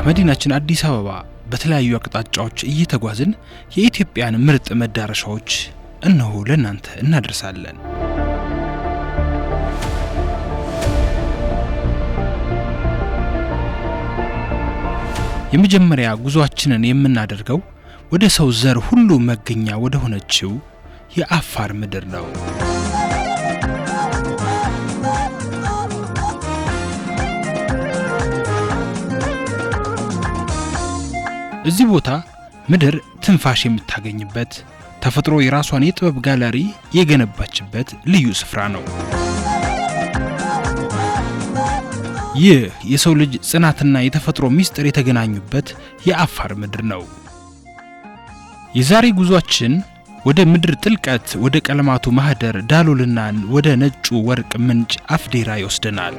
ከመዲናችን አዲስ አበባ በተለያዩ አቅጣጫዎች እየተጓዝን የኢትዮጵያን ምርጥ መዳረሻዎች እነሆ ለናንተ እናደርሳለን። የመጀመሪያ ጉዟችንን የምናደርገው ወደ ሰው ዘር ሁሉ መገኛ ወደ ሆነችው የአፋር ምድር ነው። እዚህ ቦታ ምድር ትንፋሽ የምታገኝበት ተፈጥሮ የራሷን የጥበብ ጋለሪ የገነባችበት ልዩ ስፍራ ነው። ይህ የሰው ልጅ ጽናትና የተፈጥሮ ሚስጥር የተገናኙበት የአፋር ምድር ነው። የዛሬ ጉዟችን ወደ ምድር ጥልቀት፣ ወደ ቀለማቱ ማህደር ዳሎልና ወደ ነጩ ወርቅ ምንጭ አፍዴራ ይወስደናል።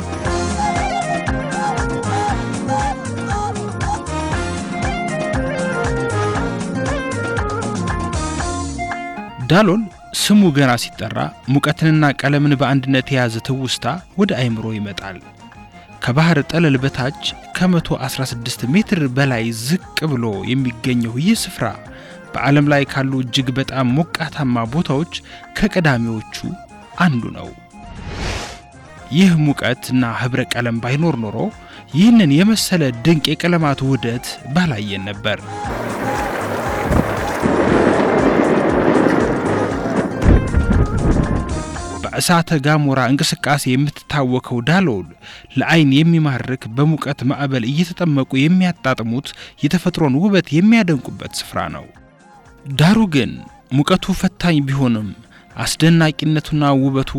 ዳሎል ስሙ ገና ሲጠራ ሙቀትንና ቀለምን በአንድነት የያዘ ትውስታ ወደ አይምሮ ይመጣል። ከባህር ጠለል በታች ከ116 ሜትር በላይ ዝቅ ብሎ የሚገኘው ይህ ስፍራ በዓለም ላይ ካሉ እጅግ በጣም ሞቃታማ ቦታዎች ከቀዳሚዎቹ አንዱ ነው። ይህ ሙቀትና ህብረ ቀለም ባይኖር ኖሮ ይህንን የመሰለ ድንቅ የቀለማት ውህደት ባላየን ነበር። በእሳተ ጋሞራ እንቅስቃሴ የምትታወቀው ዳሎል ለአይን የሚማርክ በሙቀት ማዕበል እየተጠመቁ የሚያጣጥሙት የተፈጥሮን ውበት የሚያደንቁበት ስፍራ ነው። ዳሩ ግን ሙቀቱ ፈታኝ ቢሆንም አስደናቂነቱና ውበቱ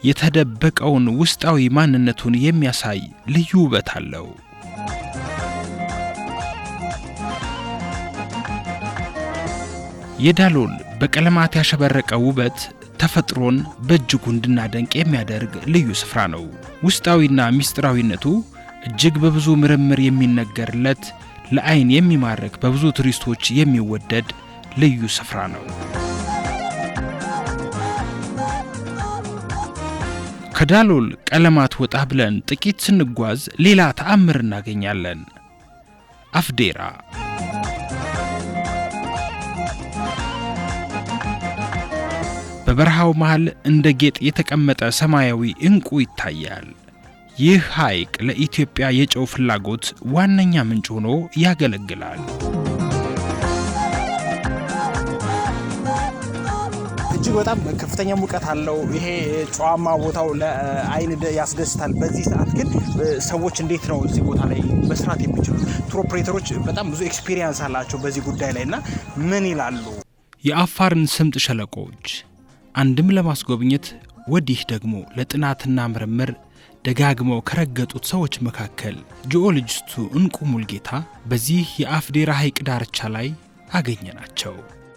የተደበቀውን ውስጣዊ ማንነቱን የሚያሳይ ልዩ ውበት አለው። የዳሎል በቀለማት ያሸበረቀ ውበት ተፈጥሮን በእጅጉ እንድናደንቅ የሚያደርግ ልዩ ስፍራ ነው። ውስጣዊና ሚስጥራዊነቱ እጅግ በብዙ ምርምር የሚነገርለት ለአይን የሚማርክ በብዙ ቱሪስቶች የሚወደድ ልዩ ስፍራ ነው። ከዳሎል ቀለማት ወጣ ብለን ጥቂት ስንጓዝ ሌላ ተአምር እናገኛለን። አፍዴራ በበረሃው መሃል እንደ ጌጥ የተቀመጠ ሰማያዊ እንቁ ይታያል። ይህ ሐይቅ ለኢትዮጵያ የጨው ፍላጎት ዋነኛ ምንጭ ሆኖ ያገለግላል። እጅግ በጣም ከፍተኛ ሙቀት አለው። ይሄ ጨዋማ ቦታው ለአይን ያስደስታል። በዚህ ሰዓት ግን ሰዎች እንዴት ነው እዚህ ቦታ ላይ መስራት የሚችሉት? ቱር ኦፕሬተሮች በጣም ብዙ ኤክስፒሪየንስ አላቸው በዚህ ጉዳይ ላይና ምን ይላሉ? የአፋርን ስምጥ ሸለቆዎች አንድም ለማስጎብኘት ወዲህ ደግሞ ለጥናትና ምርምር ደጋግመው ከረገጡት ሰዎች መካከል ጂኦሎጂስቱ እንቁ ሙልጌታ በዚህ የአፍዴራ ሐይቅ ዳርቻ ላይ አገኘናቸው።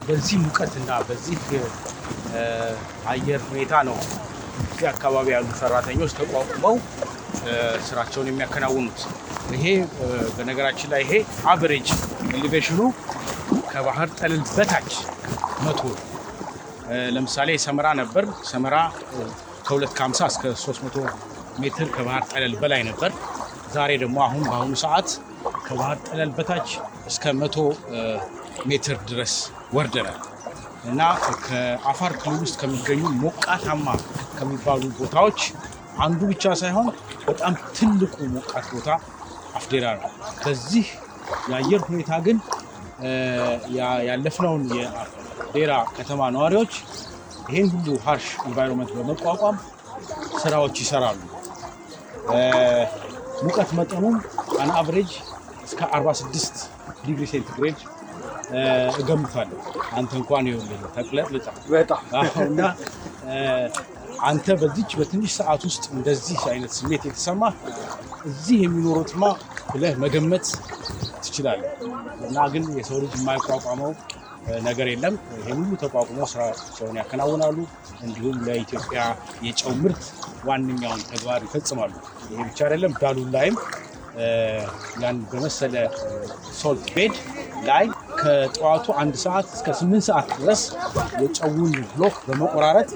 በዚህ ሙቀትና በዚህ አየር ሁኔታ ነው እዚህ አካባቢ ያሉ ሰራተኞች ተቋቁመው ስራቸውን የሚያከናውኑት። ይሄ በነገራችን ላይ ይሄ አቨሬጅ ኤሌቬሽኑ ከባህር ጠለል በታች 100 ለምሳሌ ሰመራ ነበር። ሰመራ ከ250 እስከ 300 ሜትር ከባህር ጠለል በላይ ነበር። ዛሬ ደግሞ በአሁኑ ሰዓት ከባህር ጠለል በታች እስከ 100 ሜትር ድረስ ወርደናል እና ከአፋር ክልል ውስጥ ከሚገኙ ሞቃታማ ከሚባሉ ቦታዎች አንዱ ብቻ ሳይሆን በጣም ትልቁ ሞቃት ቦታ አፍዴራ ነው። በዚህ የአየር ሁኔታ ግን ያለፍነውን የአፍዴራ ከተማ ነዋሪዎች ይሄን ሁሉ ሃርሽ ኢንቫይሮንመንት በመቋቋም ስራዎች ይሰራሉ። ሙቀት መጠኑም አን አቨሬጅ እስከ 46 ዲግሪ ሴንቲግሬድ እገምታለሁ። አንተ እንኳን ይኸውልህ ተቅለጥልጣ እና አንተ በዚች በትንሽ ሰዓት ውስጥ እንደዚህ አይነት ስሜት የተሰማ እዚህ የሚኖሩትማ ብለህ መገመት ትችላለህ። እና ግን የሰው ልጅ የማይቋቋመው ነገር የለም። ይሄን ሁሉ ተቋቁሞ ስራቸውን ያከናውናሉ። እንዲሁም ለኢትዮጵያ የጨው ምርት ዋነኛውን ተግባር ይፈጽማሉ። ይሄ ብቻ አይደለም። ዳሎል ላይም ያን በመሰለ ሶልት ቤድ ላይ ከጠዋቱ 1 ሰዓት እስከ 8 ሰዓት ድረስ የጨውን ብሎክ በመቆራረጥ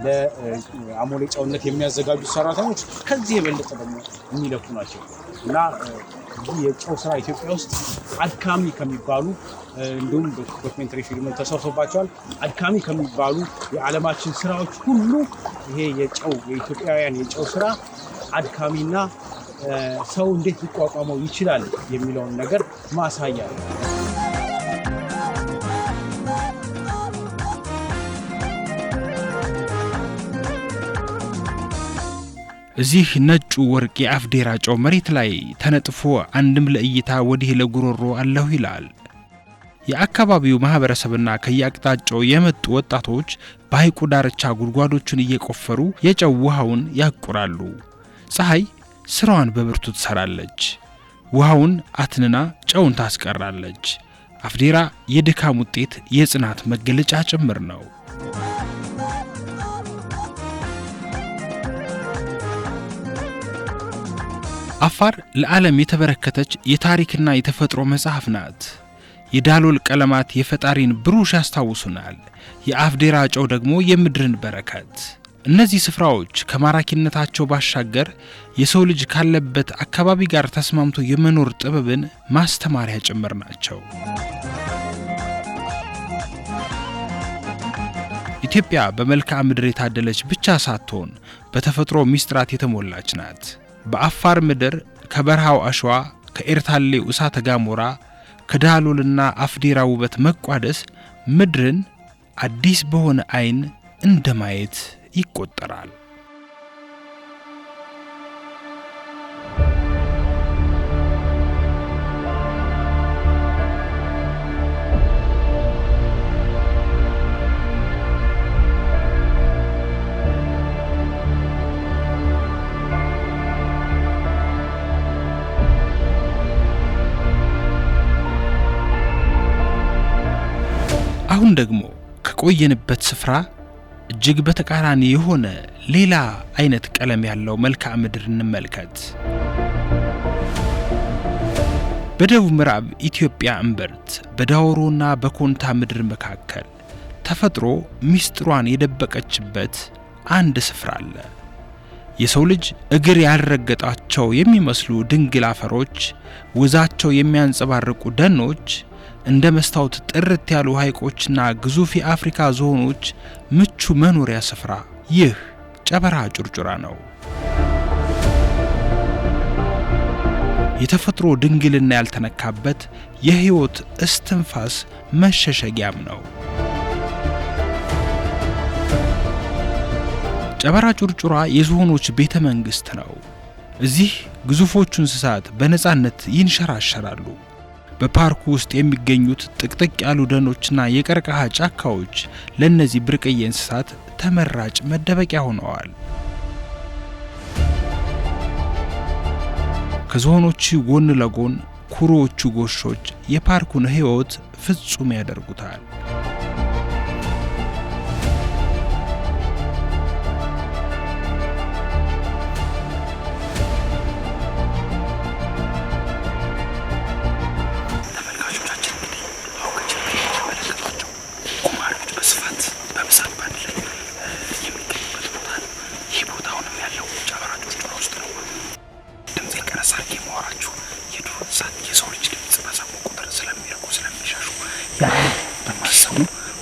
ለአሞሌ ጨውነት የሚያዘጋጁ ሰራተኞች ከዚህ የበለጠ ደግሞ የሚለፉ ናቸው እና የጨው ስራ ኢትዮጵያ ውስጥ አድካሚ ከሚባሉ እንዲሁም ዶክመንተሪ ፊልም ተሰርቶባቸዋል አድካሚ ከሚባሉ የዓለማችን ስራዎች ሁሉ ይሄ የኢትዮጵያውያን የጨው ስራ አድካሚና ሰው እንዴት ሊቋቋመው ይችላል የሚለውን ነገር ማሳያ ነው። እዚህ ነጩ ወርቅ የአፍዴራ ጨው መሬት ላይ ተነጥፎ አንድም ለእይታ ወዲህ ለጉሮሮ አለው ይላል። የአካባቢው ማህበረሰብና ከያቅጣጫው የመጡ ወጣቶች በሐይቁ ዳርቻ ጉድጓዶችን እየቆፈሩ የጨው ውሃውን ያቁራሉ። ፀሐይ ስራዋን በብርቱ ትሰራለች። ውሃውን አትንና ጨውን ታስቀራለች። አፍዴራ የድካም ውጤት የጽናት መገለጫ ጭምር ነው። አፋር ለዓለም የተበረከተች የታሪክና የተፈጥሮ መጽሐፍ ናት። የዳሎል ቀለማት የፈጣሪን ብሩሽ ያስታውሱናል። የአፍዴራ ጨው ደግሞ የምድርን በረከት። እነዚህ ስፍራዎች ከማራኪነታቸው ባሻገር የሰው ልጅ ካለበት አካባቢ ጋር ተስማምቶ የመኖር ጥበብን ማስተማሪያ ጭምር ናቸው። ኢትዮጵያ በመልክዓ ምድር የታደለች ብቻ ሳትሆን በተፈጥሮ ሚስጥራት የተሞላች ናት። በአፋር ምድር ከበረሃው አሸዋ፣ ከኤርታሌው እሳተ ገሞራ፣ ከዳሎልና አፍዴራ ውበት መቋደስ ምድርን አዲስ በሆነ አይን እንደማየት ይቆጠራል። አሁን ደግሞ ከቆየንበት ስፍራ እጅግ በተቃራኒ የሆነ ሌላ አይነት ቀለም ያለው መልክዓ ምድር እንመልከት። በደቡብ ምዕራብ ኢትዮጵያ እምብርት በዳውሮና በኮንታ ምድር መካከል ተፈጥሮ ሚስጥሯን የደበቀችበት አንድ ስፍራ አለ። የሰው ልጅ እግር ያልረገጣቸው የሚመስሉ ድንግል አፈሮች፣ ወዛቸው የሚያንጸባርቁ ደኖች፣ እንደ መስታወት ጥርት ያሉ ሐይቆችና ግዙፍ የአፍሪካ ዞኖች ምቹ መኖሪያ ስፍራ ይህ ጨበራ ጩርጩራ ነው። የተፈጥሮ ድንግልና ያልተነካበት የሕይወት እስትንፋስ መሸሸጊያም ነው። ጨበራ ጩርጩራ የዝሆኖች ቤተ መንግስት ነው። እዚህ ግዙፎቹ እንስሳት በነጻነት ይንሸራሸራሉ። በፓርኩ ውስጥ የሚገኙት ጥቅጥቅ ያሉ ደኖችና የቀርከሃ ጫካዎች ለነዚህ ብርቅዬ እንስሳት ተመራጭ መደበቂያ ሆነዋል። ከዝሆኖቹ ጎን ለጎን ኩሮዎቹ ጎሾች የፓርኩን ሕይወት ፍጹም ያደርጉታል።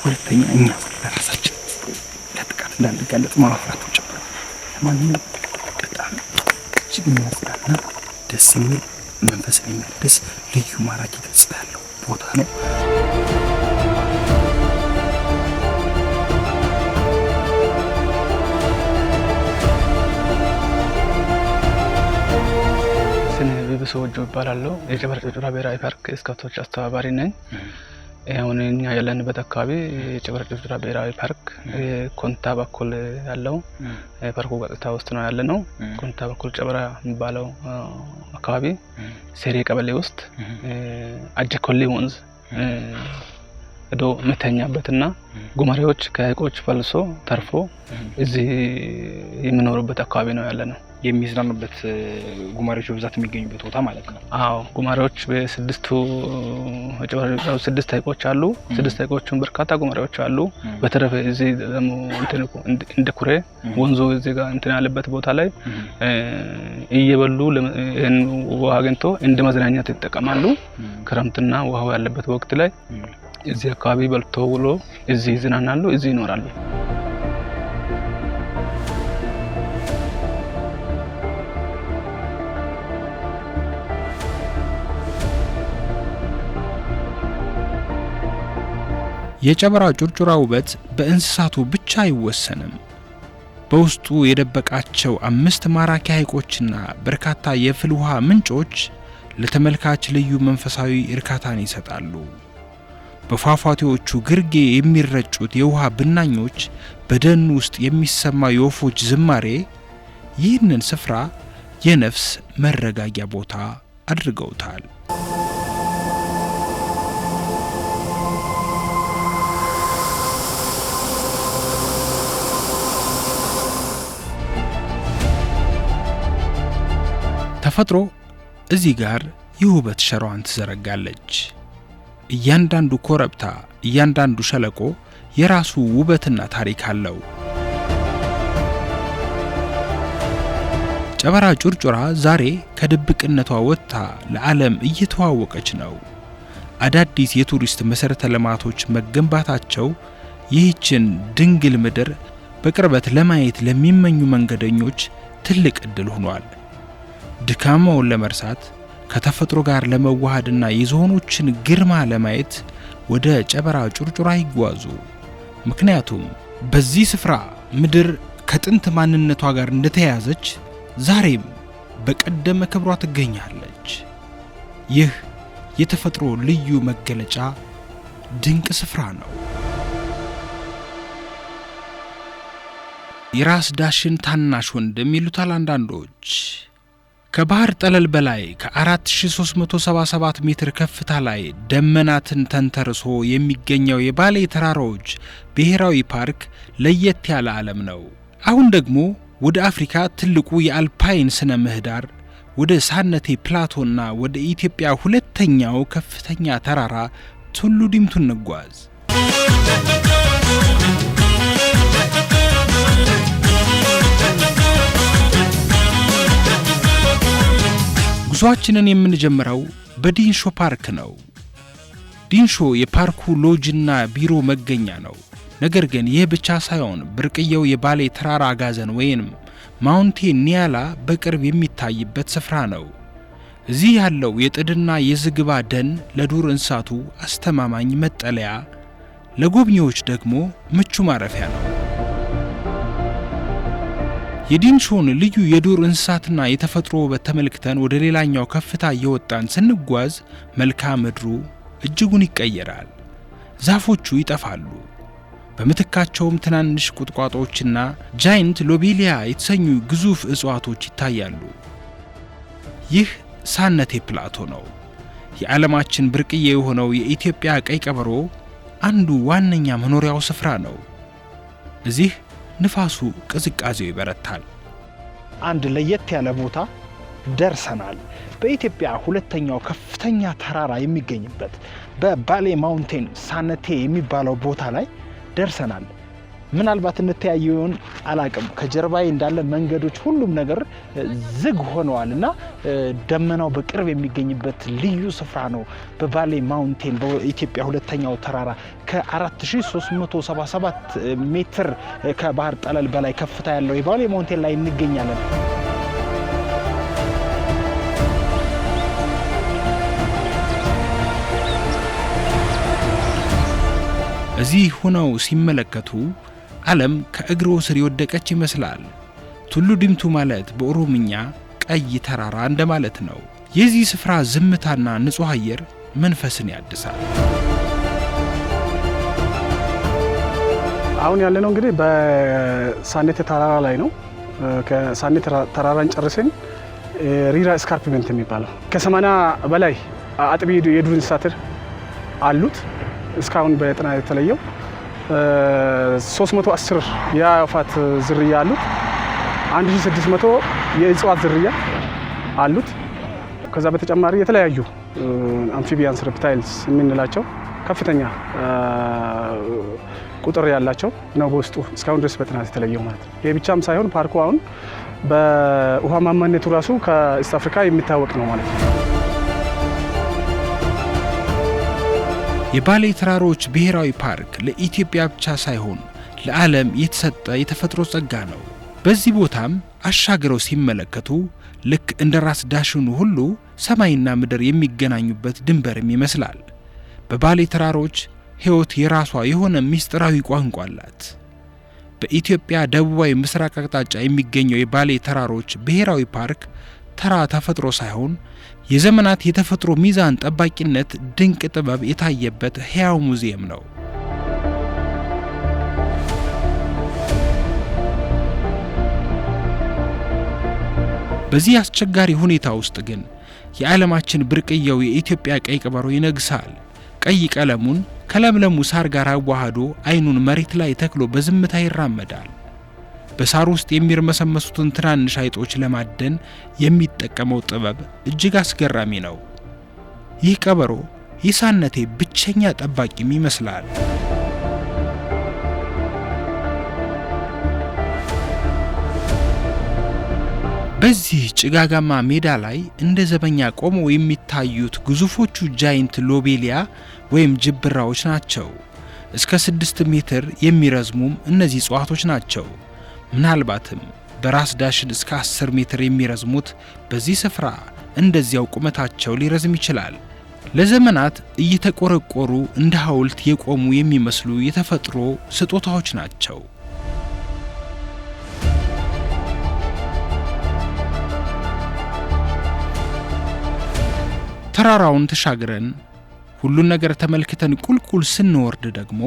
ሁለተኛ እኛ ለራሳችን ለጥቃት እንዳንጋለጥ ማፍራቱ ጭምር ለማንኛውም በጣም እጅግ የሚያስደና ደስ የሚል መንፈስን የሚያድስ ልዩ ማራኪ ገጽታ ያለው ቦታ ነው። ስነ ቢብሶጆ ይባላል። የጨበራ ጩርጩራ ብሔራዊ ፓርክ ስካውቶች አስተባባሪ ነኝ። አሁን እኛ ያለንበት አካባቢ የጨበራ ጩርጩራ ብሔራዊ ፓርክ ኮንታ በኩል ያለው ፓርኩ ገጽታ ውስጥ ነው ያለነው። ኮንታ በኩል ጨበራ የሚባለው አካባቢ ሴሬ ቀበሌ ውስጥ አጀኮሌ ወንዝ ዶ መተኛበትና ጉማሬዎች ከሐይቆች ፈልሶ ተርፎ እዚህ የሚኖሩበት አካባቢ ነው ያለነው። የሚዝናኑበት ጉማሬዎች በብዛት የሚገኙበት ቦታ ማለት ነው። አዎ ጉማሬዎች በስድስቱ ስድስት ሐይቆች አሉ። ስድስት ሐይቆቹን በርካታ ጉማሬዎች አሉ። በተረፈ እዚህ ደግሞ እንደ ኩሬ ወንዞ እዚህ ጋር እንትን ያለበት ቦታ ላይ እየበሉ ውሃ አግኝቶ እንደ መዝናኛት ይጠቀማሉ። ክረምትና ውሃው ያለበት ወቅት ላይ እዚህ አካባቢ በልቶ ውሎ እዚህ ይዝናናሉ፣ እዚህ ይኖራሉ። የጨበራ ጩርጩራ ውበት በእንስሳቱ ብቻ አይወሰንም። በውስጡ የደበቃቸው 5 ማራኪ ሐይቆችና በርካታ የፍል ውሃ ምንጮች ለተመልካች ልዩ መንፈሳዊ እርካታን ይሰጣሉ። በፏፏቴዎቹ ግርጌ የሚረጩት የውሃ ብናኞች፣ በደን ውስጥ የሚሰማው የወፎች ዝማሬ ይህንን ስፍራ የነፍስ መረጋጊያ ቦታ አድርገውታል። ተፈጥሮ እዚህ ጋር የውበት ሸራዋን ትዘረጋለች። እያንዳንዱ ኮረብታ፣ እያንዳንዱ ሸለቆ የራሱ ውበትና ታሪክ አለው። ጨበራ ጩርጩራ ዛሬ ከድብቅነቷ ወጥታ ለዓለም እየተዋወቀች ነው። አዳዲስ የቱሪስት መሰረተ ልማቶች መገንባታቸው ይህችን ድንግል ምድር በቅርበት ለማየት ለሚመኙ መንገደኞች ትልቅ ዕድል ሆኗል። ድካማውን ለመርሳት ከተፈጥሮ ጋር ለመዋሃድና የዝሆኖችን ግርማ ለማየት ወደ ጨበራ ጩርጩራ ይጓዙ። ምክንያቱም በዚህ ስፍራ ምድር ከጥንት ማንነቷ ጋር እንደተያያዘች ዛሬም በቀደመ ክብሯ ትገኛለች። ይህ የተፈጥሮ ልዩ መገለጫ ድንቅ ስፍራ ነው። የራስ ዳሽን ታናሽ ወንድም ይሉታል አንዳንዶች። ከባህር ጠለል በላይ ከ4377 ሜትር ከፍታ ላይ ደመናትን ተንተርሶ የሚገኘው የባሌ ተራራዎች ብሔራዊ ፓርክ ለየት ያለ ዓለም ነው። አሁን ደግሞ ወደ አፍሪካ ትልቁ የአልፓይን ስነ ምህዳር ወደ ሳነቴ ፕላቶና ወደ ኢትዮጵያ ሁለተኛው ከፍተኛ ተራራ ቱሉ ዲምቱ እንጓዝ። ጉዟችንን የምንጀምረው በዲንሾ ፓርክ ነው። ዲንሾ የፓርኩ ሎጅና ቢሮ መገኛ ነው። ነገር ግን ይህ ብቻ ሳይሆን ብርቅየው የባሌ ተራራ አጋዘን ወይንም ማውንቴን ኒያላ በቅርብ የሚታይበት ስፍራ ነው። እዚህ ያለው የጥድና የዝግባ ደን ለዱር እንስሳቱ አስተማማኝ መጠለያ፣ ለጎብኚዎች ደግሞ ምቹ ማረፊያ ነው። የዲንሾን ልዩ የዱር እንስሳትና የተፈጥሮ ውበት ተመልክተን ወደ ሌላኛው ከፍታ እየወጣን ስንጓዝ መልክዓ ምድሩ እጅጉን ይቀየራል። ዛፎቹ ይጠፋሉ። በምትካቸውም ትናንሽ ቁጥቋጦዎችና ጃይንት ሎቤሊያ የተሰኙ ግዙፍ እጽዋቶች ይታያሉ። ይህ ሳነቴ ፕላቶ ነው። የዓለማችን ብርቅዬ የሆነው የኢትዮጵያ ቀይ ቀበሮ አንዱ ዋነኛ መኖሪያው ስፍራ ነው። እዚህ ንፋሱ ቅዝቃዜው ይበረታል። አንድ ለየት ያለ ቦታ ደርሰናል። በኢትዮጵያ ሁለተኛው ከፍተኛ ተራራ የሚገኝበት በባሌ ማውንቴን ሳነቴ የሚባለው ቦታ ላይ ደርሰናል። ምናልባት እንተያየውን አላቅም። ከጀርባዬ እንዳለ መንገዶች ሁሉም ነገር ዝግ ሆነዋልና ደመናው በቅርብ የሚገኝበት ልዩ ስፍራ ነው። በባሌ ማውንቴን በኢትዮጵያ ሁለተኛው ተራራ ከ4377 ሜትር ከባህር ጠለል በላይ ከፍታ ያለው የባሌ ማውንቴን ላይ እንገኛለን። እዚህ ሆነው ሲመለከቱ ዓለም ከእግሮ ስር የወደቀች ይመስላል። ቱሉ ዲምቱ ማለት በኦሮምኛ ቀይ ተራራ እንደማለት ነው። የዚህ ስፍራ ዝምታና ንጹህ አየር መንፈስን ያድሳል። አሁን ያለነው እንግዲህ በሳነቴ ተራራ ላይ ነው። ከሳነቴ ተራራን ጨርሰን ሪራ ስካርፕመንት የሚባለው ከ80 በላይ አጥቢ የዱር እንስሳት አሉት። እስካሁን በጥናት የተለየው 310 የአዕዋፋት ዝርያ አሉት። 1600 የእጽዋት ዝርያ አሉት። ከዛ በተጨማሪ የተለያዩ አምፊቢያንስ ሬፕታይልስ የምንላቸው ከፍተኛ ቁጥር ያላቸው ነው በውስጡ እስካሁን ድረስ በጥናት የተለየው ማለት ነው። ይህ ብቻም ሳይሆን ፓርኩ አሁን በውሃማማነቱ ራሱ ከኢስት አፍሪካ የሚታወቅ ነው ማለት ነው። የባሌ ተራሮች ብሔራዊ ፓርክ ለኢትዮጵያ ብቻ ሳይሆን ለዓለም የተሰጠ የተፈጥሮ ጸጋ ነው። በዚህ ቦታም አሻግረው ሲመለከቱ ልክ እንደ ራስ ዳሽኑ ሁሉ ሰማይና ምድር የሚገናኙበት ድንበርም ይመስላል። በባሌ ተራሮች ሕይወት የራሷ የሆነ ምስጢራዊ ቋንቋ አላት። በኢትዮጵያ ደቡባዊ ምስራቅ አቅጣጫ የሚገኘው የባሌ ተራሮች ብሔራዊ ፓርክ ተራ ተፈጥሮ ሳይሆን የዘመናት የተፈጥሮ ሚዛን ጠባቂነት ድንቅ ጥበብ የታየበት ሕያው ሙዚየም ነው። በዚህ አስቸጋሪ ሁኔታ ውስጥ ግን የዓለማችን ብርቅዬው የኢትዮጵያ ቀይ ቀበሮ ይነግሳል። ቀይ ቀለሙን ከለምለሙ ሳር ጋር አዋህዶ አይኑን መሬት ላይ ተክሎ በዝምታ ይራመዳል። በሳር ውስጥ የሚርመሰመሱትን ትናንሽ አይጦች ለማደን የሚጠቀመው ጥበብ እጅግ አስገራሚ ነው። ይህ ቀበሮ የሳነቴ ብቸኛ ጠባቂም ይመስላል። በዚህ ጭጋጋማ ሜዳ ላይ እንደ ዘበኛ ቆመው የሚታዩት ግዙፎቹ ጃይንት ሎቤሊያ ወይም ጅብራዎች ናቸው። እስከ 6 ሜትር የሚረዝሙም እነዚህ እጽዋቶች ናቸው። ምናልባትም በራስ ዳሽን እስከ 10 ሜትር የሚረዝሙት በዚህ ስፍራ እንደዚያው ቁመታቸው ሊረዝም ይችላል። ለዘመናት እየተቆረቆሩ እንደ ሐውልት የቆሙ የሚመስሉ የተፈጥሮ ስጦታዎች ናቸው። ተራራውን ተሻግረን ሁሉን ነገር ተመልክተን ቁልቁል ስንወርድ ደግሞ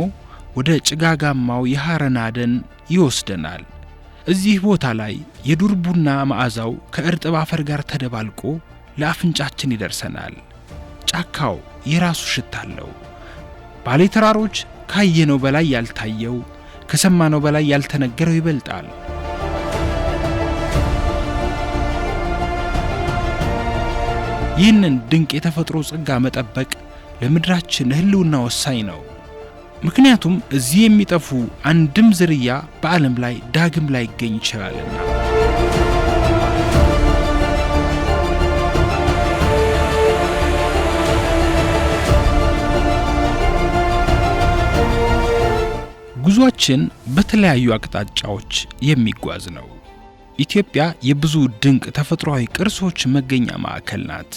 ወደ ጭጋጋማው የሐረና ደን ይወስደናል። እዚህ ቦታ ላይ የዱር ቡና መዓዛው ከእርጥብ አፈር ጋር ተደባልቆ ለአፍንጫችን ይደርሰናል። ጫካው የራሱ ሽታ አለው። ባሌ ተራሮች ካየነው በላይ ያልታየው፣ ከሰማነው በላይ ያልተነገረው ይበልጣል። ይህንን ድንቅ የተፈጥሮ ጸጋ መጠበቅ ለምድራችን ሕልውና ወሳኝ ነው። ምክንያቱም እዚህ የሚጠፉ አንድም ዝርያ በዓለም ላይ ዳግም ላይ ይገኝ ይችላልና። ጉዟችን በተለያዩ አቅጣጫዎች የሚጓዝ ነው። ኢትዮጵያ የብዙ ድንቅ ተፈጥሯዊ ቅርሶች መገኛ ማዕከል ናት።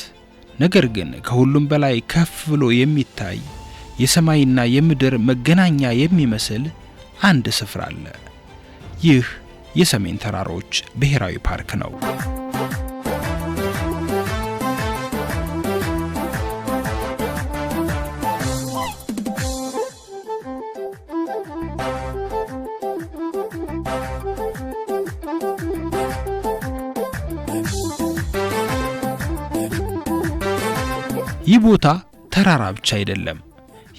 ነገር ግን ከሁሉም በላይ ከፍ ብሎ የሚታይ የሰማይና የምድር መገናኛ የሚመስል አንድ ስፍራ አለ። ይህ የሰሜን ተራሮች ብሔራዊ ፓርክ ነው። ይህ ቦታ ተራራ ብቻ አይደለም።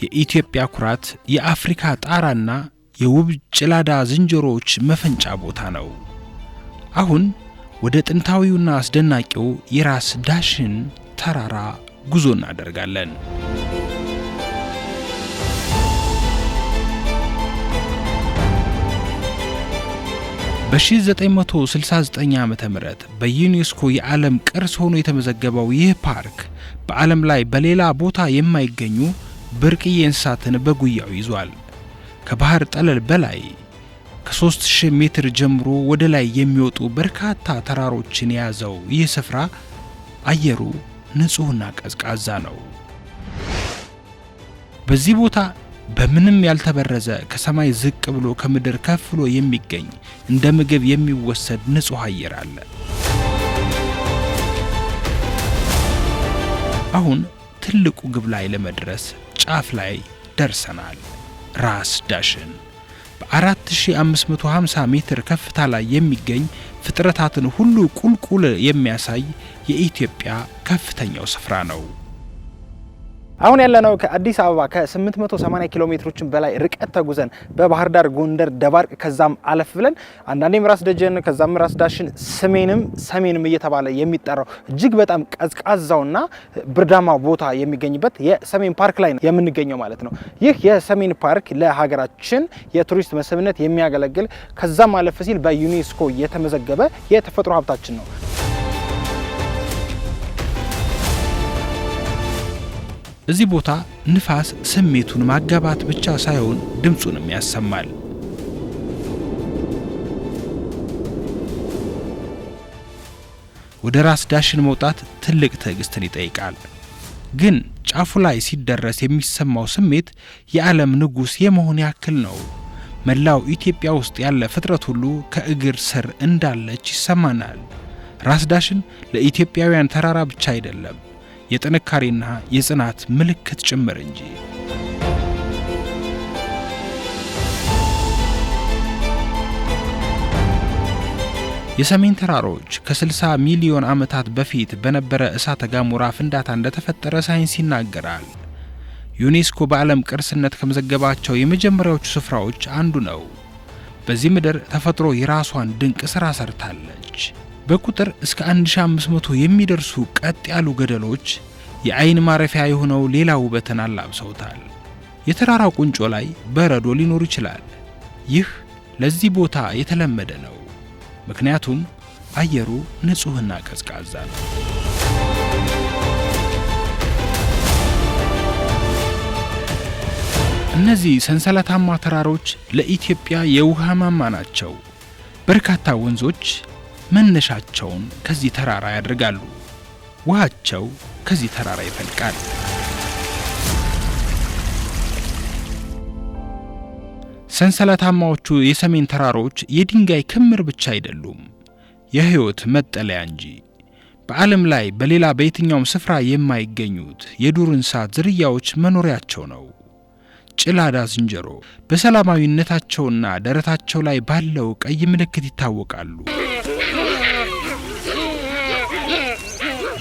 የኢትዮጵያ ኩራት፣ የአፍሪካ ጣራና የውብ ጭላዳ ዝንጀሮዎች መፈንጫ ቦታ ነው። አሁን ወደ ጥንታዊውና አስደናቂው የራስ ዳሽን ተራራ ጉዞ እናደርጋለን። በ1969 ዓ.ም በዩኔስኮ የዓለም ቅርስ ሆኖ የተመዘገበው ይህ ፓርክ በዓለም ላይ በሌላ ቦታ የማይገኙ ብርቅዬ እንስሳትን በጉያው ይዟል። ከባህር ጠለል በላይ ከ3000 ሜትር ጀምሮ ወደ ላይ የሚወጡ በርካታ ተራሮችን የያዘው ይህ ስፍራ አየሩ ንጹህና ቀዝቃዛ ነው። በዚህ ቦታ በምንም ያልተበረዘ ከሰማይ ዝቅ ብሎ ከምድር ከፍ ብሎ የሚገኝ እንደ ምግብ የሚወሰድ ንጹህ አየር አለ። አሁን ትልቁ ግብ ላይ ለመድረስ ጫፍ ላይ ደርሰናል። ራስ ዳሽን በ4550 ሜትር ከፍታ ላይ የሚገኝ ፍጥረታትን ሁሉ ቁልቁል የሚያሳይ የኢትዮጵያ ከፍተኛው ስፍራ ነው። አሁን ያለነው ከአዲስ አበባ ከ880 ኪሎ ሜትሮችን በላይ ርቀት ተጉዘን በባህር ዳር፣ ጎንደር፣ ደባርቅ ከዛም አለፍ ብለን አንዳንዴም ራስ ደጀን ከዛም ራስ ዳሽን ሰሜንም እየተባለ የሚጠራው እጅግ በጣም ቀዝቃዛውና ብርዳማ ቦታ የሚገኝበት የሰሜን ፓርክ ላይ ነው የምንገኘው ማለት ነው። ይህ የሰሜን ፓርክ ለሀገራችን የቱሪስት መስህብነት የሚያገለግል ከዛም አለፍ ሲል በዩኔስኮ የተመዘገበ የተፈጥሮ ሀብታችን ነው። እዚህ ቦታ ንፋስ ስሜቱን ማጋባት ብቻ ሳይሆን ድምጹንም ያሰማል። ወደ ራስ ዳሽን መውጣት ትልቅ ትዕግስትን ይጠይቃል። ግን ጫፉ ላይ ሲደረስ የሚሰማው ስሜት የዓለም ንጉስ የመሆን ያክል ነው። መላው ኢትዮጵያ ውስጥ ያለ ፍጥረት ሁሉ ከእግር ስር እንዳለች ይሰማናል። ራስ ዳሽን ለኢትዮጵያውያን ተራራ ብቻ አይደለም፣ የጥንካሬና የጽናት ምልክት ጭምር እንጂ። የሰሜን ተራሮች ከ60 ሚሊዮን ዓመታት በፊት በነበረ እሳተ ገሞራ ፍንዳታ እንደተፈጠረ ሳይንስ ይናገራል። ዩኔስኮ በዓለም ቅርስነት ከመዘገባቸው የመጀመሪያዎቹ ስፍራዎች አንዱ ነው። በዚህ ምድር ተፈጥሮ የራሷን ድንቅ ሥራ ሰርታለች። በቁጥር እስከ 1500 የሚደርሱ ቀጥ ያሉ ገደሎች የአይን ማረፊያ የሆነው ሌላ ውበትን አላብሰውታል። የተራራው ቁንጮ ላይ በረዶ ሊኖር ይችላል። ይህ ለዚህ ቦታ የተለመደ ነው፣ ምክንያቱም አየሩ ንጹህና ቀዝቃዛ ነው። እነዚህ ሰንሰለታማ ተራሮች ለኢትዮጵያ የውሃ ማማ ናቸው። በርካታ ወንዞች መነሻቸውን ከዚህ ተራራ ያደርጋሉ። ውሃቸው ከዚህ ተራራ ይፈልቃል። ሰንሰለታማዎቹ የሰሜን ተራሮች የድንጋይ ክምር ብቻ አይደሉም፣ የህይወት መጠለያ እንጂ። በዓለም ላይ በሌላ በየትኛውም ስፍራ የማይገኙት የዱር እንስሳት ዝርያዎች መኖሪያቸው ነው። ጭላዳ ዝንጀሮ በሰላማዊነታቸውና ደረታቸው ላይ ባለው ቀይ ምልክት ይታወቃሉ።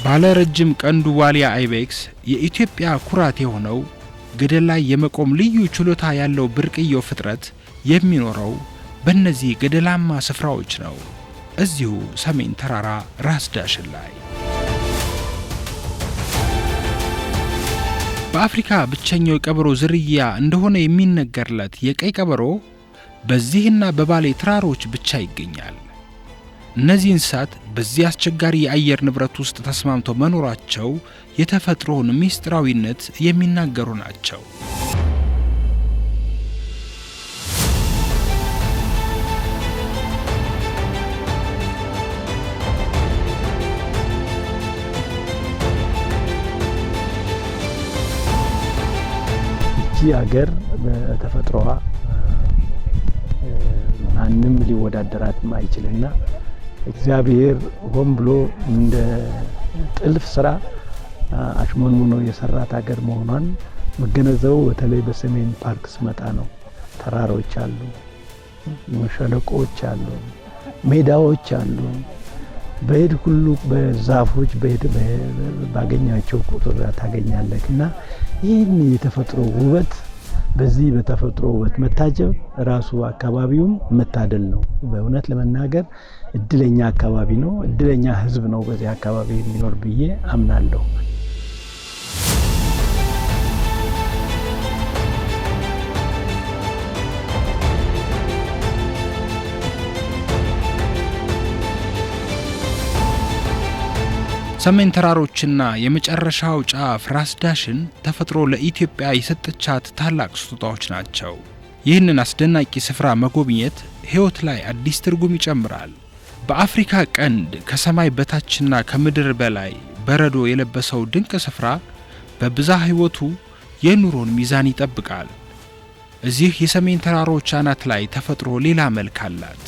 ባለ ረጅም ቀንዱ ዋሊያ አይቤክስ የኢትዮጵያ ኩራት የሆነው ገደል ላይ የመቆም ልዩ ችሎታ ያለው ብርቅዬው ፍጥረት የሚኖረው በእነዚህ ገደላማ ስፍራዎች ነው፣ እዚሁ ሰሜን ተራራ ራስ ዳሽን ላይ። በአፍሪካ ብቸኛው የቀበሮ ዝርያ እንደሆነ የሚነገርለት የቀይ ቀበሮ በዚህና በባሌ ተራሮች ብቻ ይገኛል። እነዚህ እንስሳት በዚህ አስቸጋሪ የአየር ንብረት ውስጥ ተስማምተው መኖራቸው የተፈጥሮን ሚስጥራዊነት የሚናገሩ ናቸው። ይቺ ሀገር በተፈጥሮዋ ማንም ሊወዳደራት ማይችልና እግዚአብሔር ሆን ብሎ እንደ ጥልፍ ስራ አሽሞንሙኖ የሰራት ሀገር መሆኗን መገነዘቡ በተለይ በሰሜን ፓርክ ስመጣ ነው። ተራሮች አሉ፣ ሸለቆዎች አሉ፣ ሜዳዎች አሉ። በሄድ ሁሉ በዛፎች ባገኛቸው ቁጥር ታገኛለህና ይህን የተፈጥሮ ውበት በዚህ በተፈጥሮ ውበት መታጀብ ራሱ አካባቢውም መታደል ነው። በእውነት ለመናገር እድለኛ አካባቢ ነው፣ እድለኛ ህዝብ ነው በዚህ አካባቢ የሚኖር ብዬ አምናለሁ። ሰሜን ተራሮችና የመጨረሻው ጫፍ ራስ ዳሽን ተፈጥሮ ለኢትዮጵያ የሰጠቻት ታላቅ ስጦታዎች ናቸው። ይህንን አስደናቂ ስፍራ መጎብኘት ሕይወት ላይ አዲስ ትርጉም ይጨምራል። በአፍሪካ ቀንድ ከሰማይ በታችና ከምድር በላይ በረዶ የለበሰው ድንቅ ስፍራ በብዝሃ ሕይወቱ የኑሮን ሚዛን ይጠብቃል። እዚህ የሰሜን ተራሮች አናት ላይ ተፈጥሮ ሌላ መልክ አላት።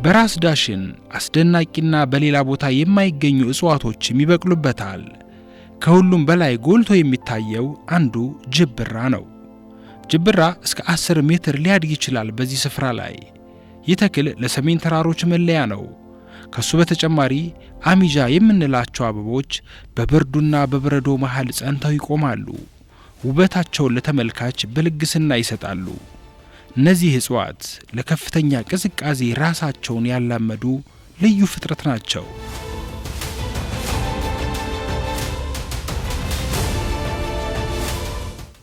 በራስ ዳሽን አስደናቂና በሌላ ቦታ የማይገኙ እጽዋቶችም ይበቅሉበታል። ከሁሉም በላይ ጎልቶ የሚታየው አንዱ ጅብራ ነው። ጅብራ እስከ 10 ሜትር ሊያድግ ይችላል። በዚህ ስፍራ ላይ ይህ ተክል ለሰሜን ተራሮች መለያ ነው። ከሱ በተጨማሪ አሚጃ የምንላቸው አበቦች በብርዱና በበረዶ መሃል ጸንተው ይቆማሉ። ውበታቸውን ለተመልካች በልግስና ይሰጣሉ። እነዚህ እጽዋት ለከፍተኛ ቅዝቃዜ ራሳቸውን ያላመዱ ልዩ ፍጥረት ናቸው።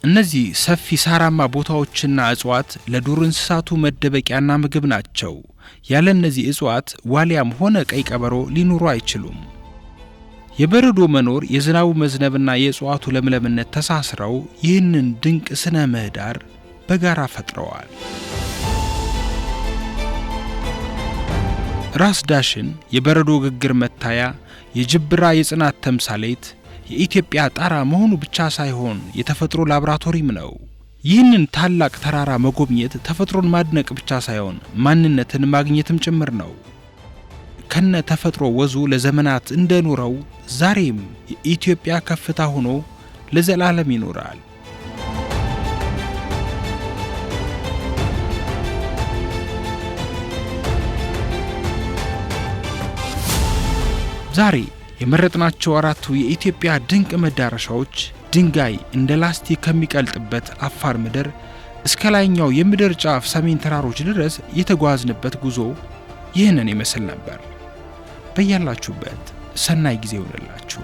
እነዚህ ሰፊ ሳራማ ቦታዎችና እጽዋት ለዱር እንስሳቱ መደበቂያና ምግብ ናቸው። ያለ እነዚህ እጽዋት ዋሊያም ሆነ ቀይ ቀበሮ ሊኖሩ አይችሉም። የበረዶ መኖር፣ የዝናቡ መዝነብና የእጽዋቱ ለምለምነት ተሳስረው ይህንን ድንቅ ስነ ምህዳር በጋራ ፈጥረዋል። ራስ ዳሽን የበረዶ ግግር መታያ፣ የጅብራ የጽናት ተምሳሌት፣ የኢትዮጵያ ጣራ መሆኑ ብቻ ሳይሆን የተፈጥሮ ላብራቶሪም ነው። ይህንን ታላቅ ተራራ መጎብኘት ተፈጥሮን ማድነቅ ብቻ ሳይሆን ማንነትን ማግኘትም ጭምር ነው። ከነ ተፈጥሮ ወዙ ለዘመናት እንደኖረው ዛሬም የኢትዮጵያ ከፍታ ሆኖ ለዘላለም ይኖራል። ዛሬ የመረጥናቸው አራቱ የኢትዮጵያ ድንቅ መዳረሻዎች ድንጋይ እንደ ላስቲክ ከሚቀልጥበት አፋር ምድር እስከ ላይኛው የምድር ጫፍ ሰሜን ተራሮች ድረስ የተጓዝንበት ጉዞ ይህንን ይመስል ነበር። በያላችሁበት ሰናይ ጊዜ ይሁንላችሁ።